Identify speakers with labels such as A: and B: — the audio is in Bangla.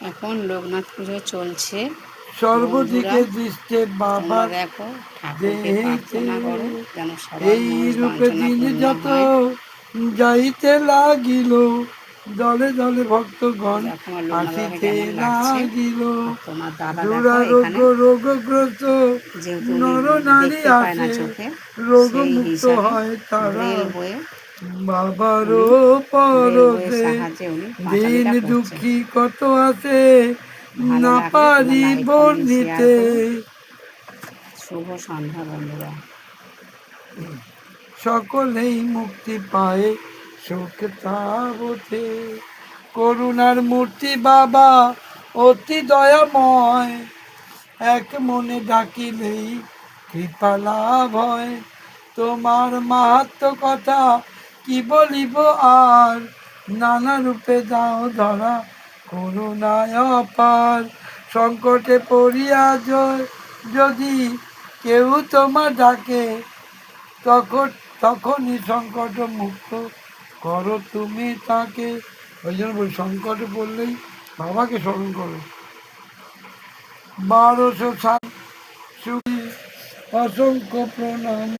A: এখন লোকনাথ পুজো চলছে।
B: সর্বদিকে দৃষ্টে বাবা
A: দেখো ঠাকুরকে প্রার্থনা করো যেন সবার
B: এই রূপে দিন যত
A: হয়।
B: যাইতে লাগিল, দলে দলে ভক্তগণ আসিতে লাগিল। দুরারোগ্য রোগগ্রস্ত নর নারী আসে, রোগমুক্ত হয় তারা বাবারও পরশে। দিন দুঃখী কত আছে না পারি বর্ণিতে।
A: শুভ সন্ধ্যা বন্ধুরা।
B: সকলেই মুক্তি পায় সুখ তাবতে। করুণার মূর্তি বাবা অতি দয়াময়, এক মনে ডাকিলেই কৃপা লাভ হয়। তোমার মাহাত্ম কথা কি বলিব আর, নানা রূপে দাও ধরা করুণায় অপার। সংকটে পড়িয়া যদি কেউ তোমার ডাকে, তখনই সংকট মুক্ত করো তুমি তাকে। ওই জন্য বলি সংকটে পড়লেই বাবাকে স্মরণ করো। 1207 অসংখ্য প্রণাম।